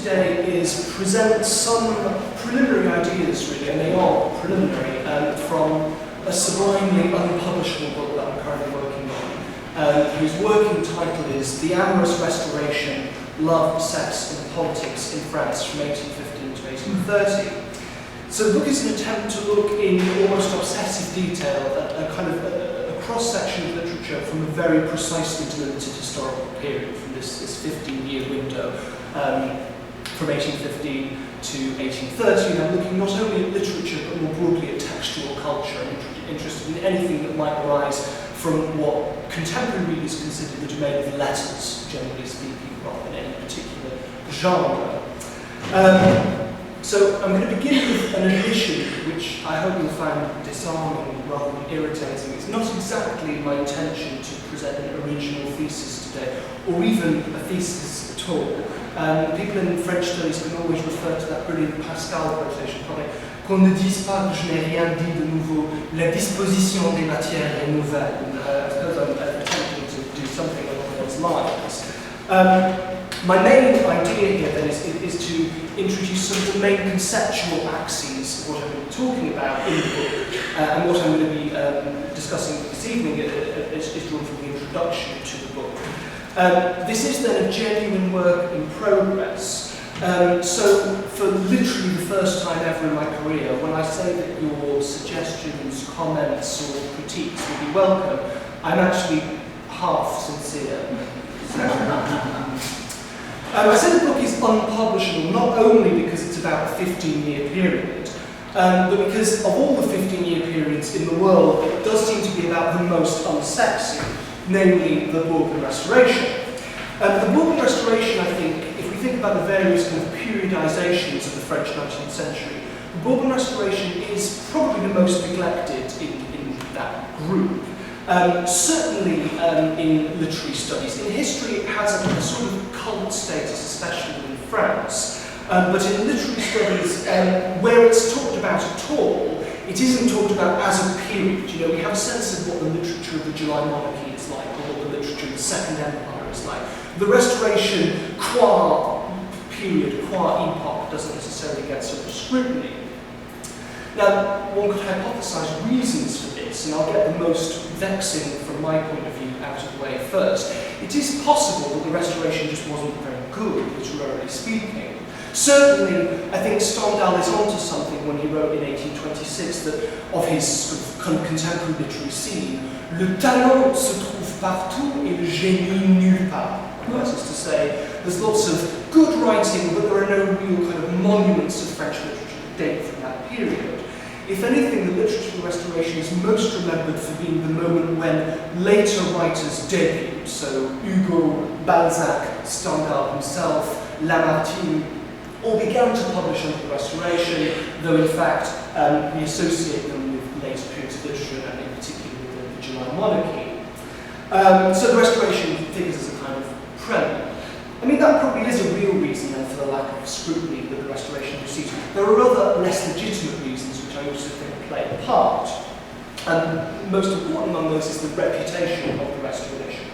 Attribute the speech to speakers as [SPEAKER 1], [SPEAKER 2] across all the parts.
[SPEAKER 1] today is present some preliminary ideas, really, and they are preliminary, from a sublimely unpublishable book that I'm currently working on, whose working title is The Amorous Restoration, Love, Sex and Politics in France from 1815 to 1830. So the book is an attempt to look in almost obsessive detail at a kind of a cross-section of literature from a very precisely delimited historical period, from this 15-year window, from 1815 to 1830, and I'm looking not only at literature but more broadly at textual culture. I'm interested in anything that might arise from what contemporary readers consider the domain of letters, generally speaking, rather than any particular genre. So I'm going to begin with an addition which I hope you'll find disarming rather than irritating. It's not exactly my intention to present an original thesis today, or even a thesis at all. People in French studies can always refer to that brilliant Pascal quotation, probably, qu'on ne dise pas que je n'ai rien dit de nouveau, la disposition des matières est nouvelle. I suppose I'm attempting to do something along those lines. My main idea here then is to introduce some of the main conceptual axes of what I'm going to be talking about in the book, and what I'm going to be discussing this evening is drawn from the introduction to the book. This is then a genuine work in progress. So for literally the first time ever in my career, when I say that your suggestions, comments or critiques will be welcome, I'm actually half sincere. I said the book is unpublishable not only because it's about a 15-year period, but because of all the 15-year periods in the world, it does seem to be about the most unsexy, namely the Bourbon Restoration. The Bourbon Restoration, I think, if we think about the various kind of periodizations of the French 19th century, the Bourbon Restoration is probably the most neglected in that group. Certainly in literary studies. In history it has a sort of cult status, especially in France. But in literary studies, where it's talked about at all, it isn't talked about as a period. You know, we have a sense of what the literature of the July monarchy is like, or what the literature of the Second Empire is like. The Restoration, qua period, qua epoch, doesn't necessarily get so much scrutiny. Now, one could hypothesize reasons for this, and I'll get the most vexing from my point of view out of the way first. It is possible that the Restoration just wasn't very good, literarily speaking. Certainly, I think Stendhal is onto something when he wrote in 1826 that of his sort of contemporary literary scene, le talent se trouve partout et le génie nulle part. That is to say, there's lots of good writing, but there are no real kind of monuments of French literature that date from that period. If anything, the literature of the Restoration is most remembered for being the moment when later writers debuted. So Hugo, Balzac, Stendhal himself, Lamartine, all began to publish under the Restoration, though in fact we associate them with later periods of literature, and in particular with the July monarchy. So the Restoration figures as a kind of prelude. I mean, that probably is a real reason then for the lack of scrutiny that the Restoration received. There are other less legitimate reasons which I also think play a part. And most important among those is the reputation of the Restoration.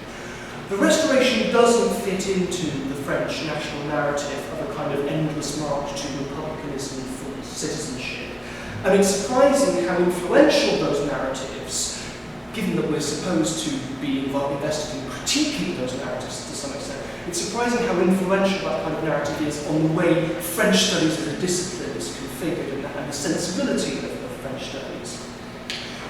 [SPEAKER 1] The Restoration doesn't fit into the French national narrative of a kind of endless march to republicanism and full citizenship. And it's surprising how influential those narratives, given that we're supposed to be invested in critiquing those narratives to some extent, it's surprising how influential that kind of narrative is on the way French studies as a discipline is configured and the sensibility of French studies.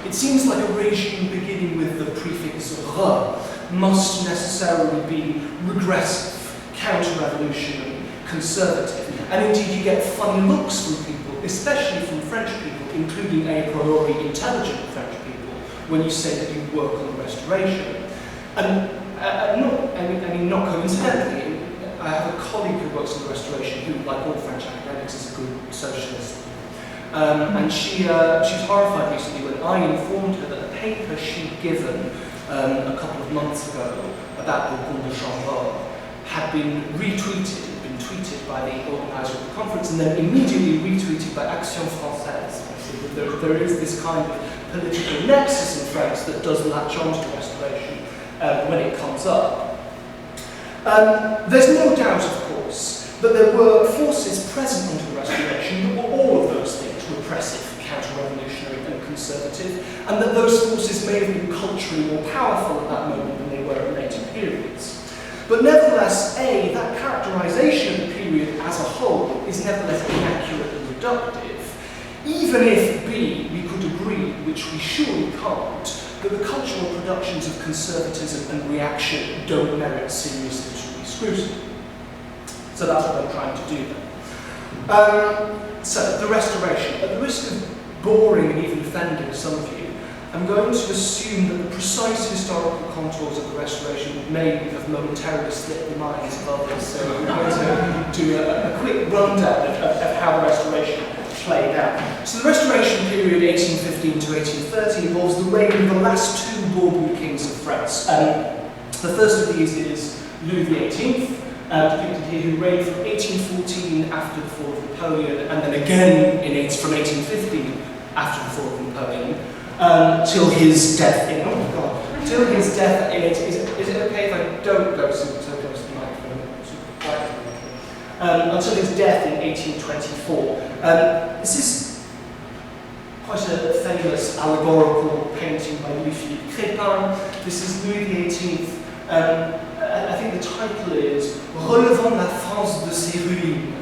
[SPEAKER 1] It seems like a regime beginning with the prefix re must necessarily be regressive, counter-revolutionary, conservative, and indeed you get funny looks from people, especially from French people, including a priori intelligent French people, when you say that you work on the Restoration. And not coincidentally, I have a colleague who works on the Restoration who, like all French academics, is a good socialist. And she was horrified recently when I informed her that a paper she'd given a couple of months ago about the Bourbon Restoration had been retweeted, tweeted by the organizer of the conference, and then immediately retweeted by Action Française. There is this kind of political nexus in France that does latch onto the Restoration when it comes up. There's no doubt, of course, but there were forces present under the Restoration that were all of those things: repressive, counter-revolutionary and conservative, and that those forces may have been culturally more powerful at that moment than they were at later periods. But nevertheless, A, that characterisation of the period as a whole is nevertheless inaccurate and reductive, even if, B, we could agree, which we surely can't, that the cultural productions of conservatism and reaction don't merit serious literary scrutiny. So that's what I'm trying to do then. So, the Restoration. At the risk of boring and even offending some of you, I'm going to assume that the precise historical contours of the Restoration may have momentarily slipped the minds of others, so we're going to do a quick rundown of how the Restoration played out. So the Restoration period, 1815 to 1830, involves the reign of the last two Bourbon kings of France. The first of these is Louis XVIII, depicted here, who reigned from 1814 after the fall of Napoleon, and then again from 1815 after the fall of Napoleon, till his death in, till his death in, is it okay if I don't go so close to the microphone? Until his death in 1824. This is quite a famous allegorical painting by Louis-Philippe Crépin. This is Louis XVIII. I think the title is Relevant la France de ses ruines.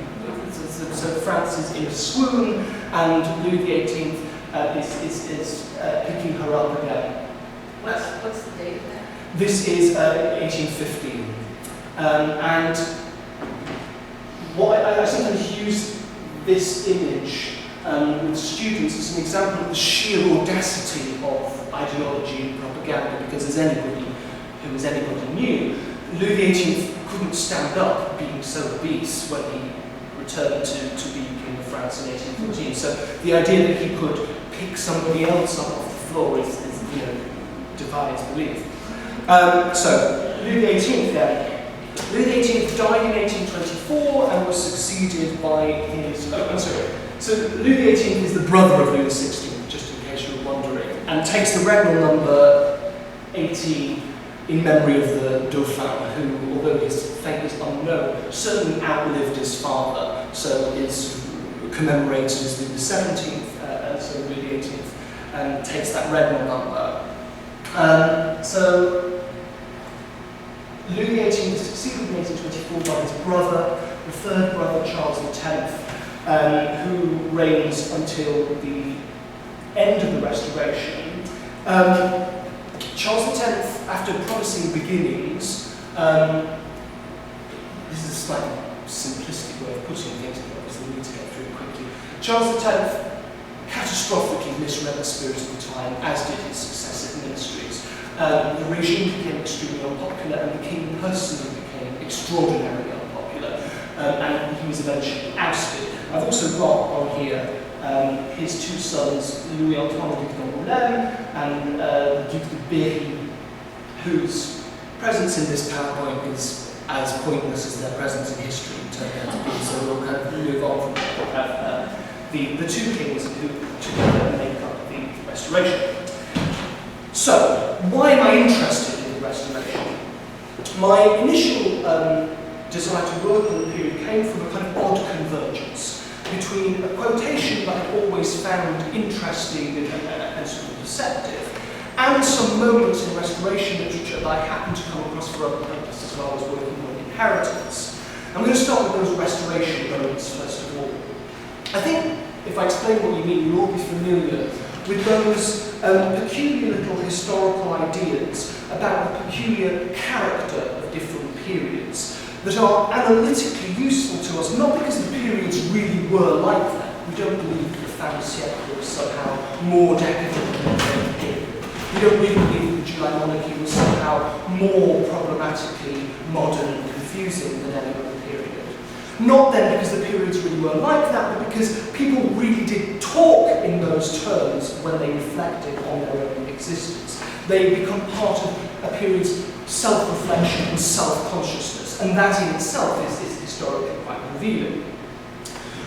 [SPEAKER 1] So France is in a swoon, and Louis XVIII is picking her up again.
[SPEAKER 2] What's the date of that?
[SPEAKER 1] This is 1815. And what I sometimes use this image with students as an example of the sheer audacity of ideology and propaganda, because as anybody knew, Louis XVIII couldn't stand up being so obese when he returned to be King of France in 1814. So the idea that he could pick somebody else up off the floor is defies belief. So Louis XVIII then. Louis XVIII died in 1824 and was succeeded by his. So Louis XVIII is the brother of Louis XVI, just in case you were wondering, and takes the regnal number 18 in memory of the Dauphin, who, although his fate is unknown, certainly outlived his father, so is commemorated as Louis XVII, and so Louis XVIII takes that regnal number. So Louis XVIII is succeeded in 1824 by his brother, the third brother, Charles X, who reigns until the end of the Restoration. Charles X, after promising beginnings, this is a slightly simplistic way of putting things, but obviously we need to get through it quickly. Charles X catastrophically misread the spirit of the time, as did his successive ministries. The regime became extremely unpopular, and the king personally became extraordinarily unpopular, and he was eventually ousted. I've also got on here his two sons, Louis-Antoine Duc d'Angoulême and the Duc de Berry, whose presence in this PowerPoint is as pointless as their presence in history turned out to be, so we'll kind of move on from that. We'll have the two kings who together make up the Restoration. So, why am I interested in the Restoration? My initial desire to work on the period came from a kind of odd convergence between a quotation that I'd always found interesting and sort of perceptive, and some moments in Restoration literature that I happened to come across for other purposes while I was working on inheritance. I'm going to start with those Restoration moments first of all. I think if I explain what you mean, you'll all be familiar with those peculiar little historical ideas about the peculiar character of different periods that are analytically useful to us, not because the periods really were like that. We don't believe that the fin siècle was somehow more decadent than the period. We don't really believe that the July monarchy was somehow more problematically modern and confusing than any other period. Not then because the periods really were like that, but because people really did talk in those terms when they reflected on their own existence. They become part of a period's self-reflection and self-consciousness, and that in itself is historically quite revealing.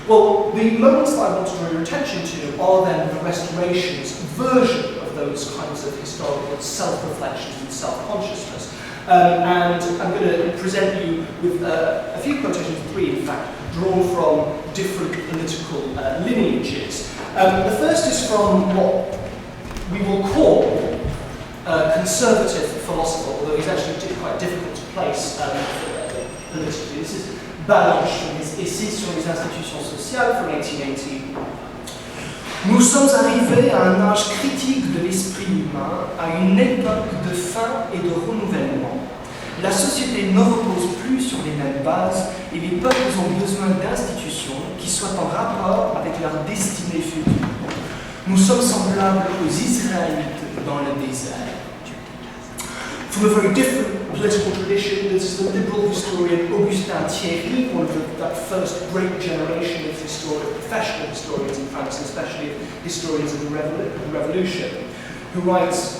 [SPEAKER 1] Well, the moments that I want to draw your attention to are then the Restoration's version of those kinds of historical self-reflections and self-consciousness. And I'm going to present you with a few quotations, three in fact, drawn from different political lineages. The first is from what we will call a conservative philosopher, although he's actually quite difficult to place politically. This is Ballanche from his Essais sur les institutions sociales from 1880. Nous sommes arrivés à un âge critique de l'esprit humain, à une époque de fin et de renouvellement. La société ne repose plus sur les mêmes bases et les peuples ont besoin d'institutions qui soient en rapport avec leur destinée future. Nous sommes semblables aux Israélites dans le désert. From a very different political tradition, this is the liberal historian Augustin Thierry, one of that first great generation of professional historians in France, and especially historians of the Revolution, who writes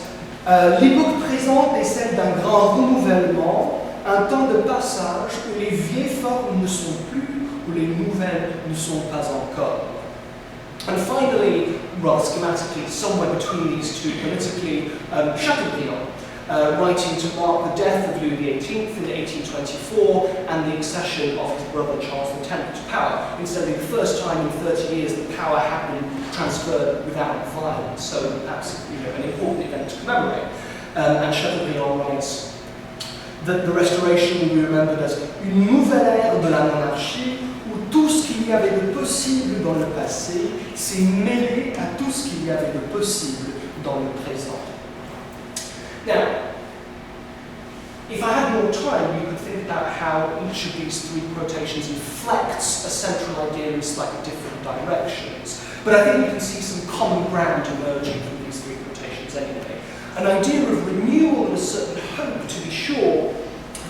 [SPEAKER 1] l'époque présente est celle d'un grand renouvellement, un temps de passage où les vieilles formes ne sont plus, où les nouvelles ne sont pas encore. And finally, rather schematically, somewhere between these two politically, Chateaubriand, writing to mark the death of Louis XVIII in 1824 and the accession of his brother Charles X to power. Incidentally, the first time in 30 years that power had been transferred without violence, so that's an important event to commemorate. And Chateaubriand writes that the Restoration will be remembered as une nouvelle ère de la monarchie où tout ce qu'il y avait de possible dans le passé s'est mêlé à tout ce qu'il y avait de possible dans le présent. Now, if I had more time, you could think about how each of these three quotations inflects a central idea in slightly different directions. But I think you can see some common ground emerging from these three quotations anyway. An idea of renewal and a certain hope, to be sure.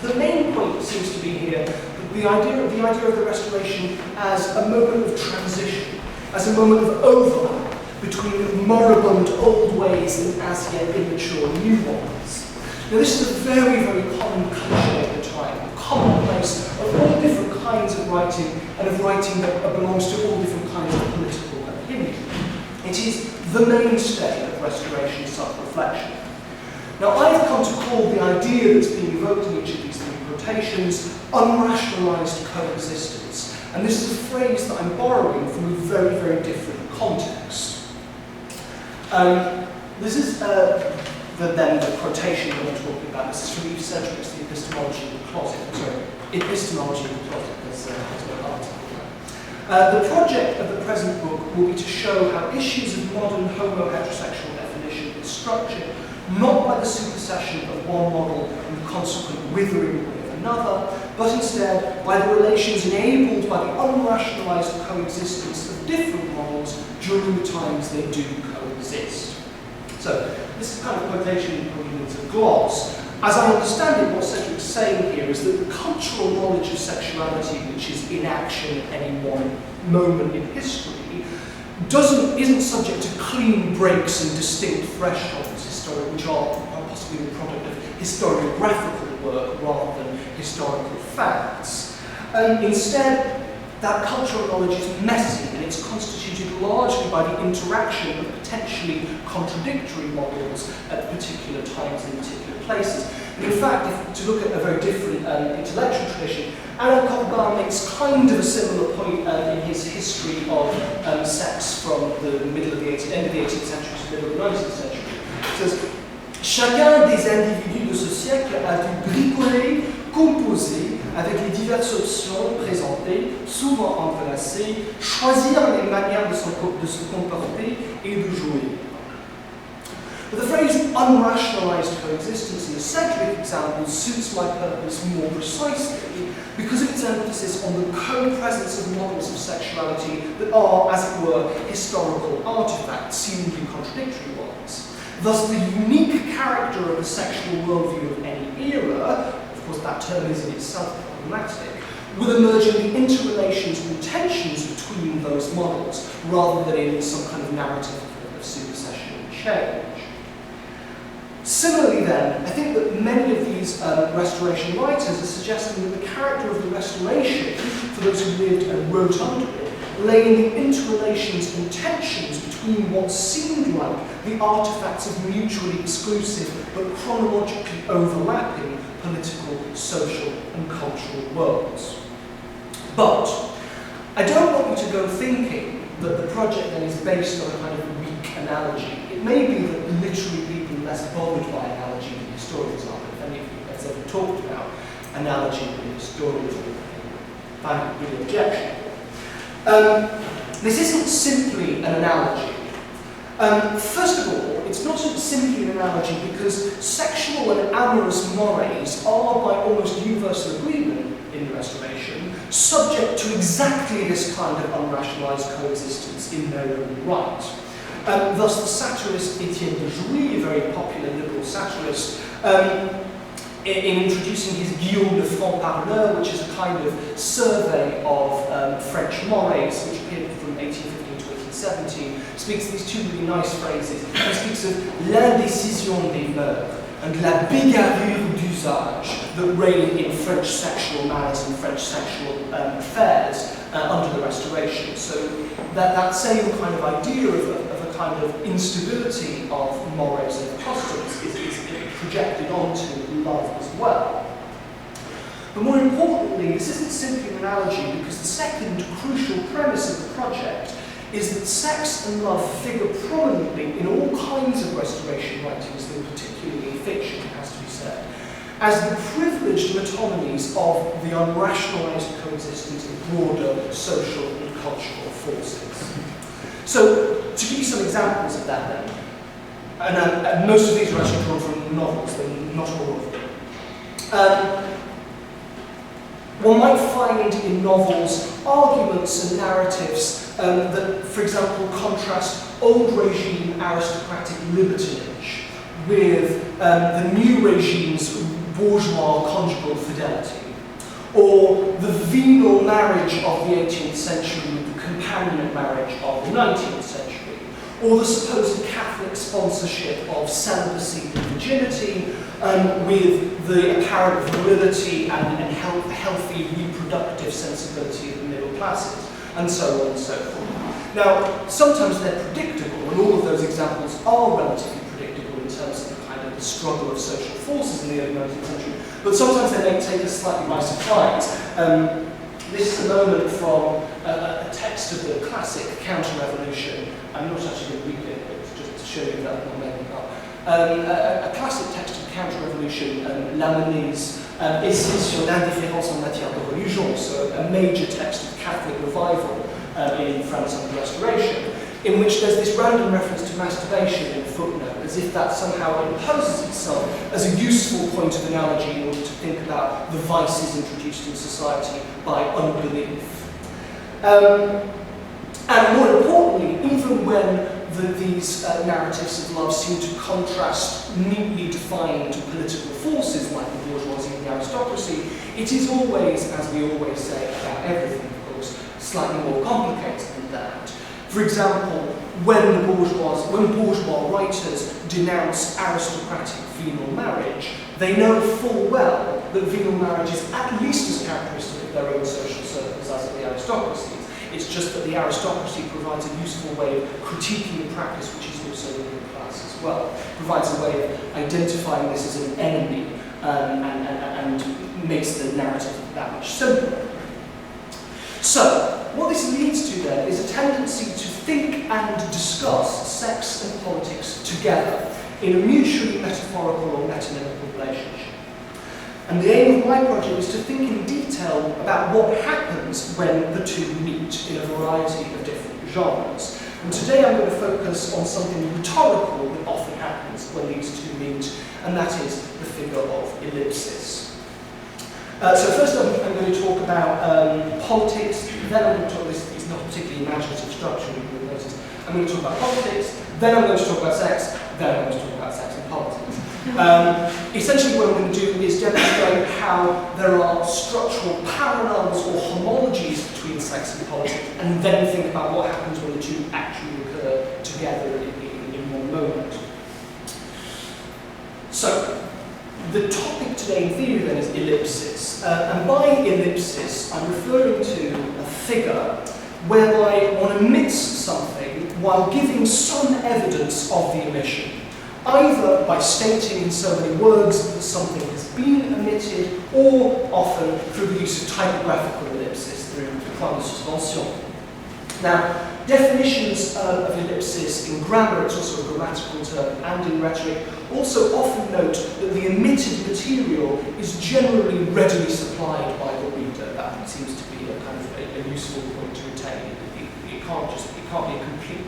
[SPEAKER 1] The main point seems to be here the idea of the Restoration as a moment of transition, as a moment of overlap between moribund old ways and as yet immature new ones. Now this is a very, very common cliché at the time, a commonplace of all different kinds of writing and of writing that belongs to all different kinds of political opinion. It is the mainstay of Restoration self-reflection. Now I've come to call the idea that's being evoked in each of these three quotations unrationalized coexistence. And this is a phrase that I'm borrowing from a very, very different context. This is the quotation that I'm talking about. This is from Yves Sedgwick's The Epistemology of the Closet. Sorry, Epistemology of the Closet. That's my article. The project of the present book will be to show how issues of modern homo-heterosexual definition is structured not by the supersession of one model and the consequent withering away of another, but instead by the relations enabled by the unrationalized coexistence of different models during the times they do coexist. So, this is kind of quotation means a gloss. As I understand it, what Sedgwick's saying here is that the cultural knowledge of sexuality, which is in action at any one moment in history, isn't subject to clean breaks and distinct thresholds, which are possibly the product of historiographical work rather than historical facts. Instead, that cultural knowledge is messy and it's constituted largely by the interaction of potentially contradictory models at particular times in particular places. And in fact, to look at a very different intellectual tradition, Alain Corbin makes kind of a similar point in his history of sex from the end of the 18th century to the middle of the 19th century. He says, chacun des individus de ce siècle a dû bricoler, composer, avec les diverses options présentées, souvent entrelacées, choisir les manières de se comporter et de jouer. But the phrase unrationalized coexistence in the Sedgwick example suits my purpose more precisely because of its emphasis on the co-presence of models of sexuality that are, as it were, historical artifacts, seemingly contradictory ones. Thus, the unique character of the sexual worldview of any era, of course that term is in itself problematic, will emerge in the interrelations and tensions between those models, rather than in some kind of narrative of supersession and change. Similarly then, I think that many of these Restoration writers are suggesting that the character of the Restoration, for those who lived and wrote under it, lay in the interrelations and tensions between what seemed like the artifacts of mutually exclusive but chronologically overlapping political, social, and cultural worlds. But I don't want you to go thinking that the project then is based on a kind of weak analogy. It may be that literary people are less bothered by analogy than historians are, but if any of you has ever talked about analogy with historians, I find it really objectionable. This isn't simply an analogy. First of all, it's not simply an analogy because sexual and amorous mores are, by almost universal agreement in the Restoration, subject to exactly this kind of unrationalised coexistence in their own right. Thus, the satirist Etienne de Jouy, a very popular liberal satirist, in introducing his Guillaume de Franc Parleur, which is a kind of survey of French mores, which appeared from 1815 to 1817, speaks these two really nice phrases. He speaks of l'indécision des mœurs and la bégarure d'usage that reign in French sexual manners and French sexual affairs under the Restoration. So that same kind of idea of a kind of instability of mores and customs is projected onto love as well. But more importantly, this isn't simply an analogy because the second crucial premise of the project is that sex and love figure prominently in all kinds of Restoration writings, though particularly in fiction, it has to be said, as the privileged metonymies of the unrationalised coexistence of broader social and cultural forces. So, to give you some examples of that then, and most of these are actually drawn from novels, though not all of them. One might find in novels arguments and narratives that, for example, contrast old regime aristocratic libertinage with the new regime's bourgeois conjugal fidelity, or the venal marriage of the 18th century with the companion marriage of the 19th century, or the supposed Catholic sponsorship of celibacy and virginity with the apparent virility and healthy reproductive sensibility of the middle classes, and so on and so forth. Now, sometimes they're predictable, and all of those examples are relatively predictable in terms of the kind of the struggle of social forces in the early 19th century, but sometimes they may take us slightly by surprise. This is a moment from a text of the classic Counter-Revolution. I'm not actually going to read it, but just to show you that I'm not making it up. A classic text of Counter-Revolution, Lamennais, Essai sur l'indifférence en matière de religion, so a major text of Catholic revival in France under the Restoration, in which there's this random reference to masturbation in a footnote, as if that somehow imposes itself as a useful point of analogy in order to think about the vices introduced in society by unbelief. And more importantly, even when these narratives of love seem to contrast neatly defined political forces like the bourgeoisie and the aristocracy, it is always, as we always say about everything, of course, slightly more complicated than that. For example, when bourgeois writers denounce aristocratic venal marriage, they know full well that venal marriage is at least as characteristic of their own social circles as of the aristocracies. It's just that the aristocracy provides a useful way of critiquing the practice, which is also the middle class as well. It provides a way of identifying this as an enemy and makes the narrative that much simpler. So, what this leads to then is a tendency to think and discuss sex and politics together in a mutually metaphorical or metonymical relationship. And the aim of my project is to think in detail about what happens when the two meet in a variety of different genres. And today I'm going to focus on something rhetorical that often happens when these two meet, and that is the figure of ellipsis. So first I'm going to talk about politics, then I'm going to talk, this is not particularly imaginative structure, you will notice. I'm going to talk about politics, then I'm going to talk about sex, then I'm going to talk about sex and politics. Essentially what I'm going to do is demonstrate how there are structural parallels or homologies between sex and politics, and then think about what happens when the two actually occur together in one moment. So, the topic today in theory then is ellipsis. And by ellipsis, I'm referring to a figure whereby one omits something while giving some evidence of the omission, either by stating in so many words that something has been omitted, or often through the use of typographical ellipsis through point de suspension. Now, definitions of ellipsis in grammar, it's also a grammatical term, and in rhetoric, also often note that the omitted material is generally readily supplied by the reader. That seems to be a kind of a useful point to retain. It can't be a complete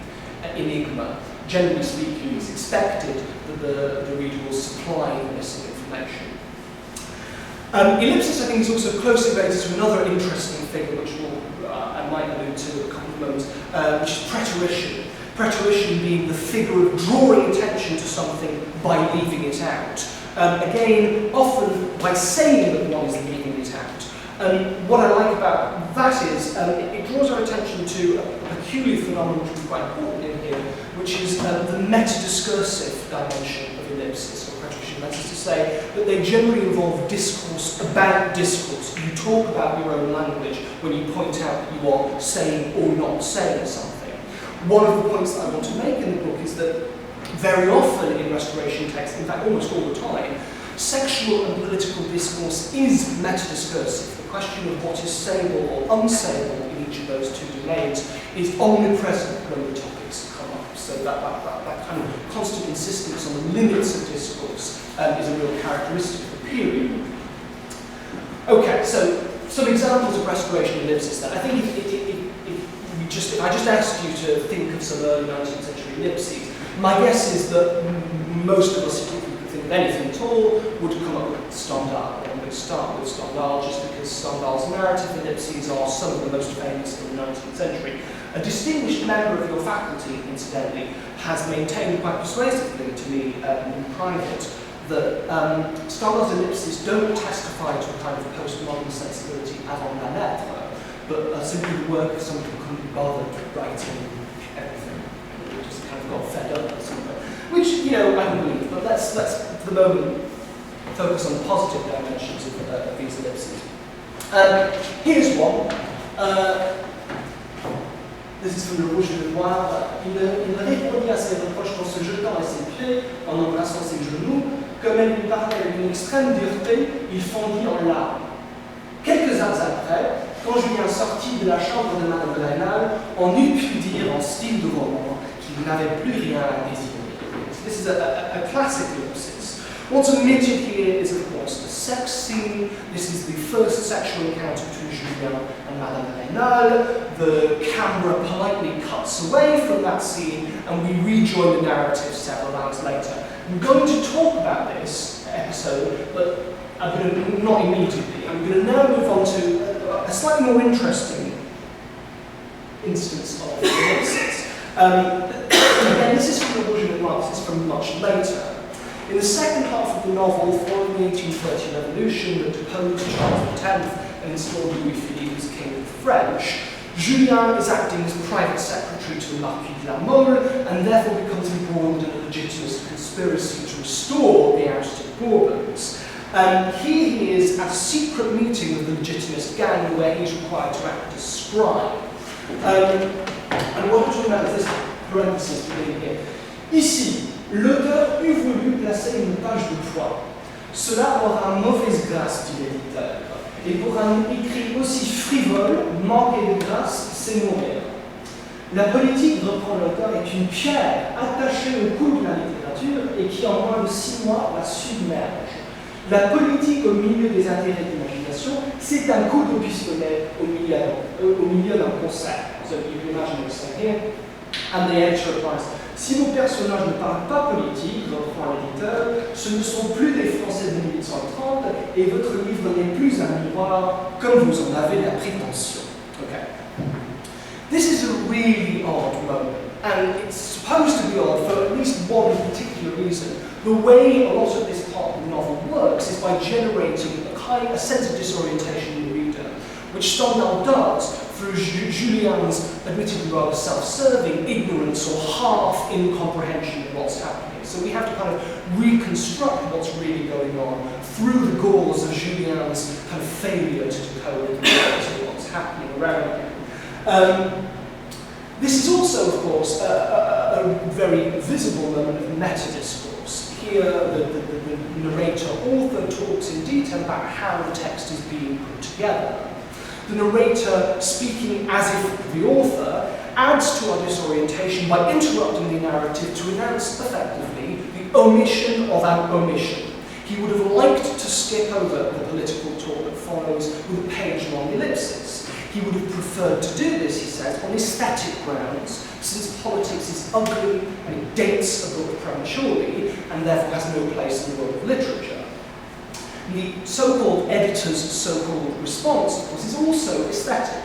[SPEAKER 1] enigma. Generally speaking, it's expected that the reader will supply the missing information. Ellipsis, I think, is also closely related to another interesting figure, which I might allude to in a couple of moments, which is preterition. Preterition being the figure of drawing attention to something by leaving it out. Again, often by saying that one is leaving it out. What I like about that is it draws our attention to a peculiar phenomenon which is quite important in here, which is the meta-discursive dimension of ellipsis or preterition. That is to say that they generally involve discourse about discourse. You talk about your own language when you point out that you are saying or not saying something. One of the points that I want to make in the book is that very often in Restoration texts, in fact almost all the time, sexual and political discourse is meta-discursive. The question of what is sayable or unsayable in each of those two domains is omnipresent when the topics come up. So that kind of constant insistence on the limits of discourse is a real characteristic of the period. Okay, so some examples of Restoration ellipsis then. I think if I just asked you to think of some early 19th century ellipses, my guess is that most of us, if we could think of anything at all, would come up with Stendhal. And I'm going to start with Stendhal just because Stendhal's narrative ellipses are some of the most famous in the 19th century. A distinguished member of your faculty, incidentally, has maintained quite persuasively to me in private that Stendhal's ellipses don't testify to a kind of postmodern sensibility avant la lettre, but simply the work of someone who couldn't be bothered writing everything. They just kind of got fed up or something. Which, you know, I can believe, but let's for the moment focus on the positive dimensions of these ellipses. Here's one. This is from le Rouge et le Noir. Il répondit à ses reproches en se jetant à ses pieds, en embrassant ses genoux. Comme elle lui parlait avec une extrême dureté, il fondit en larmes. Quelques heures après, quand Julien sortit de la chambre de Madame de Rênal, on eût pu dire en style de roman qu'il n'avait plus rien à désirer. This is a classic ellipsis. What's omitted here is, of course, the sex scene. This is the first sexual encounter between Julien and Madame de Rênal. The camera politely cuts away from that scene, and we rejoin the narrative several hours later. I'm going to talk about this episode, but I'm going to, not immediately. I'm going to now move on to a slightly more interesting instance of ellipsis. Again, this is from the Rouge et le Noir, this is from much later. In the second half of the novel, following the 1830 revolution that deposed Charles X and installed Louis Philippe as King of the French, Julien is acting as private secretary to the Marquis de la Mole and therefore becomes embroiled in a legitimist conspiracy to restore the ousted Bourbons. Here he is at a secret meeting of the legitimist gang where he's required to act as scribe. And what I'm talking about is this parenthesis beginning here. Ici, l'auteur eût voulu placer une page de poids. Cela aura mauvaise grâce, dit l'éditeur. Et pour un écrit aussi frivole, manquer de grâce, c'est mourir. La politique, reprend l'auteur, est une pierre attachée au cou de la littérature et qui en moins de 6 mois la submerge. La politique au milieu des intérêts de l'imagination, c'est un coup de pistolet au milieu d'un concert. So you can imagine what's saying here. And the editor replies, si vos personnages ne parlent pas politique, reprend l'éditeur, ce ne sont plus des Français de 1830 et votre livre n'est plus un miroir comme vous en avez la prétention. Okay. This is a really odd moment, and it's supposed to be odd for at least one particular reason. The way a lot of this part of the novel works is by generating a sense of disorientation in the reader, which Stendhal does through Julien's admittedly rather self-serving ignorance or half incomprehension of what's happening. So we have to kind of reconstruct what's really going on through the gauze of Julien's kind of failure to decode the reality of what's happening around him. This is also, of course, a very visible moment of meta-discourse. Here here, the narrator author talks in detail about how the text is being put together. The narrator, speaking as if the author, adds to our disorientation by interrupting the narrative to announce effectively the omission of an omission. He would have liked to skip over the political talk that follows with a page-long ellipsis. He would have preferred to do this, he says, on aesthetic grounds, since politics is ugly and it dates a book prematurely and therefore has no place in the world of literature. The so-called editor's so-called response, of course, is also aesthetic.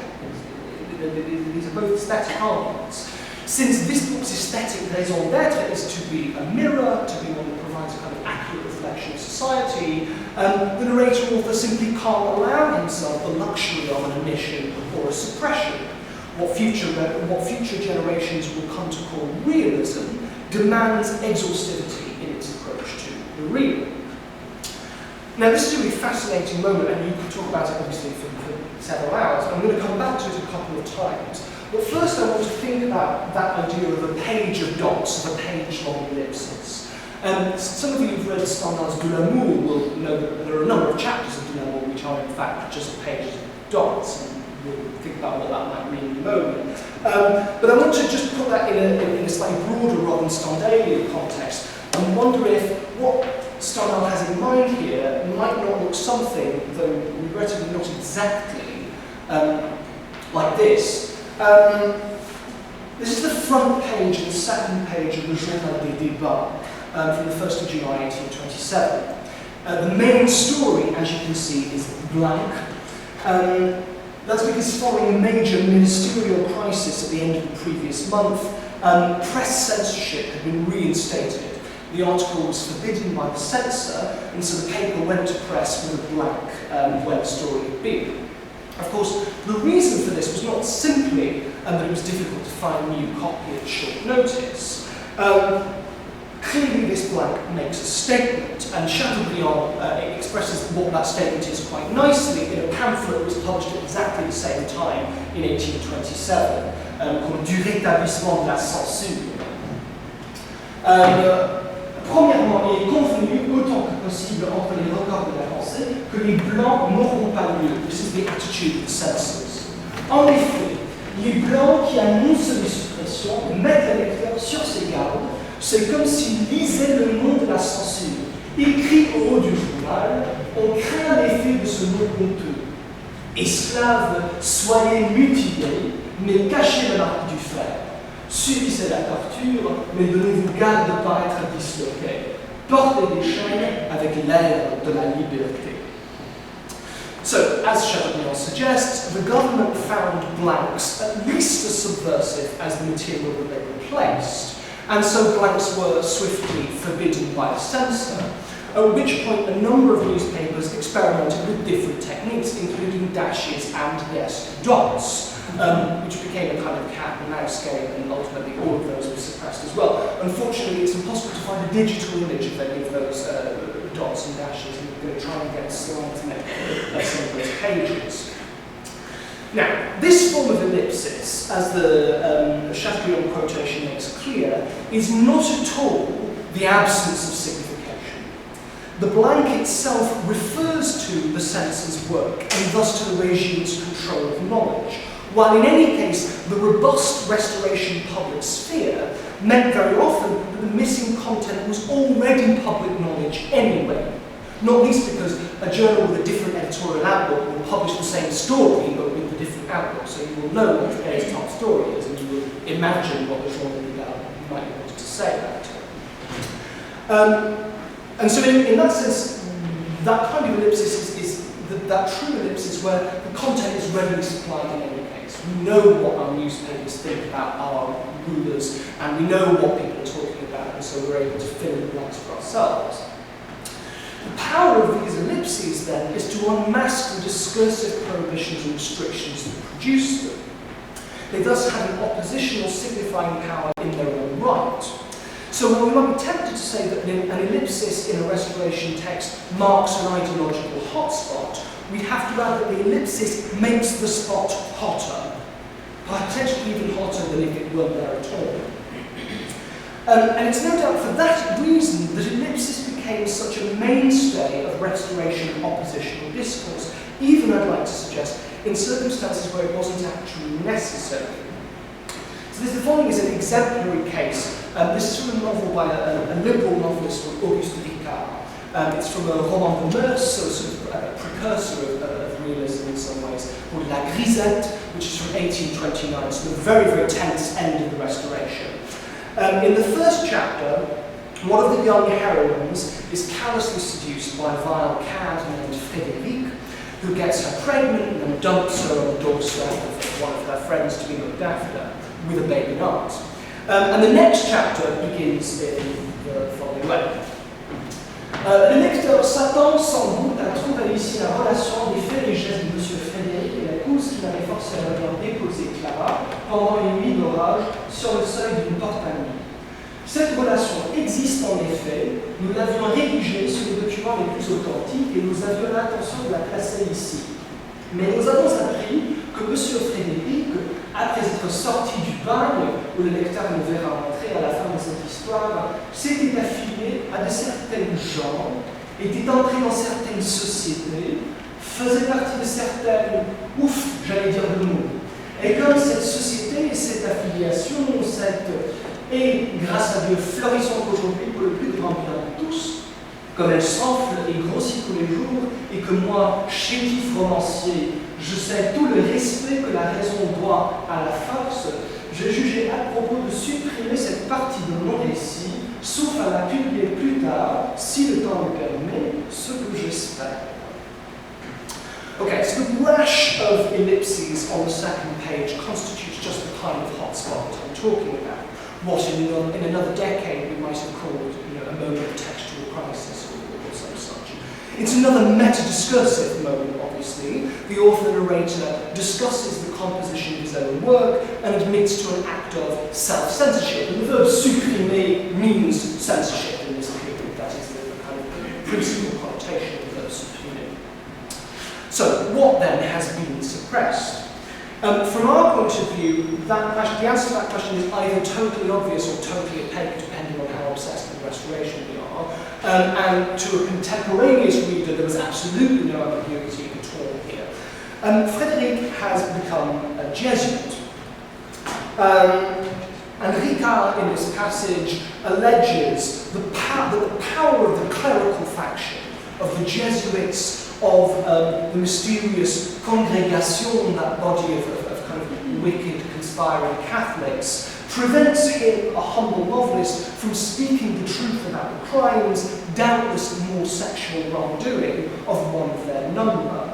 [SPEAKER 1] These are both aesthetic arguments. Since this book's aesthetic raison d'etre is to be a mirror, to be one that provides a kind of accurate reflection of society, the narrator author simply can't allow himself the luxury of an omission or a suppression. What future generations will come to call realism demands exhaustivity in its approach to the real. Now, this is a really fascinating moment, and you could talk about it obviously for several hours. I'm going to come back to it a couple of times. But first, I want to think about that idea of a page of dots, of a page-long ellipsis. Some of you who've read Stendhal's De l'Amour will know that there are a number of chapters of De l'Amour which are in fact just pages of dots, and we'll think about what that might mean in a moment. But I want to just put that in a slightly broader rather than Stendhalian context, and wonder if what Stendhal has in mind here might not look something, though regrettably not exactly, like this. This is the front page and the second page of the Journal des Débats from the 1st of July 1827. The main story, as you can see, is blank. That's because following a major ministerial crisis at the end of the previous month, press censorship had been reinstated. The article was forbidden by the censor, and so the paper went to press with a blank where the story had been. Of course, the reason for this was not simply that it was difficult to find a new copy at short notice. Clearly this blank makes a statement, and Chateaubriand expresses what that statement is quite nicely in a pamphlet that was published at exactly the same time in 1827, called Du rétablissement de la censure. Premièrement, il est convenu autant que possible entre les records de la pensée que les blancs n'auront pas lieu. This is the attitude of the censors. En effet, les blancs qui annoncent les suppressions mettent le lecteur sur ses gardes. C'est comme s'ils lisaient le nom de la censure. Écrit au haut du journal, on craint l'effet de ce mot honteux. Esclaves, soyez mutilés, mais cachez la marque du fer. Subissez la torture, mais donnez-vous garde de ne pas être disloqués. Portez des chaînes avec l'air de la liberté. So, as Chateaubriand suggests, the government found blanks at least as subversive as the material that they replaced, and so blanks were swiftly forbidden by the censor, at which point a number of newspapers experimented with different techniques, including dashes and, yes, dots. Which became a kind of cat and mouse game, and ultimately all of those were suppressed as well. Unfortunately, it's impossible to find a digital image of any of those dots and dashes, and we're going to try and get a slide to make some of those pages. Now, this form of ellipsis, as the Chateaubriand quotation makes clear, is not at all the absence of signification. The blank itself refers to the censor's work, and thus to the regime's control of knowledge, while in any case, the robust Restoration public sphere meant very often that the missing content was already public knowledge anyway. Not least because a journal with a different editorial outlook will publish the same story but with a different outlook, so you will know what today's top story is and you will imagine what the Journal might want to say about it. And so in that sense, that kind of ellipsis is that true ellipsis where the content is readily supplied in any case. We know what our newspapers think about our rulers, and we know what people are talking about, and so we're able to fill in the blanks for ourselves. The power of these ellipses, then, is to unmask the discursive prohibitions and restrictions that produce them. They thus have an oppositional signifying power in their own right. So while we might be tempted to say that an ellipsis in a Restoration text marks an ideological hotspot, we have to add that the ellipsis makes the spot hotter, potentially even hotter than if it weren't there at all. And it's no doubt for that reason that ellipsis became such a mainstay of Restoration oppositional discourse, even, I'd like to suggest, in circumstances where it wasn't actually necessary. So the following is an exemplary case. This is from a novel by a liberal novelist called Auguste Ricard. It's from a roman de mœurs, so a sort of precursor of realism in some ways, called La Grisette, which is from 1829, so the very, very tense end of the Restoration. In the first chapter, one of the young heroines is callously seduced by a vile cad named Frédéric, who gets her pregnant and then dumps her on the doorstep of one of her friends to be looked after, with a baby aunt. And the next chapter begins in the following way. Le lecteur s'attend sans doute à trouver ici la relation des faits et gestes de M. Frédéric et la cause qui l'avait forcé à venir déposer Clara pendant une nuit d'orage sur le seuil d'une porte à nuit. Cette relation existe en effet, nous l'avions rédigée sur les documents les plus authentiques et nous avions l'intention de la placer ici. Mais nous avons appris que M. Frédéric, après être sorti du bagne, où le lecteur nous verra entrer à la fin de cette histoire, s'était affilié à de certains gens, était entré dans certaines sociétés, faisait partie de certaines, j'allais dire le mot. Et comme cette société, cette affiliation, est, grâce à Dieu, florissante aujourd'hui pour le plus grand bien de tous, comme elle s'enfle et grossit tous les jours, et que moi, chétif romancier, je sais tout le respect que la raison doit à la force, j'ai jugé à propos de supprimer cette partie de mon récit, sauf à la publier plus tard, si le temps le permet, ce que j'espère. Okay, so the rash of ellipses on the second page constitutes just the kind of hotspot I'm talking about. What in another decade we might have called, a moment of textual crisis or some such. It's another meta-discursive moment, obviously. The author-narrator discusses the composition of his own work and admits to an act of self-censorship. And the verb supprimer means censorship in this period. That is the kind of principal connotation of the verb supprimer. So, what then has been suppressed? From our point of view, the answer to that question is either totally obvious or totally opaque, depending on how obsessed with Restoration we are. And to a contemporaneous reader, there was absolutely no ambiguity at all here. Frédéric has become a Jesuit. And Ricard, in this passage, alleges that the power of the clerical faction, of the Jesuits, of the mysterious congregation, that body of kind of wicked, conspiring Catholics, prevents him, a humble novelist, from speaking the truth about the crimes, doubtless more sexual wrongdoing, of one of their number.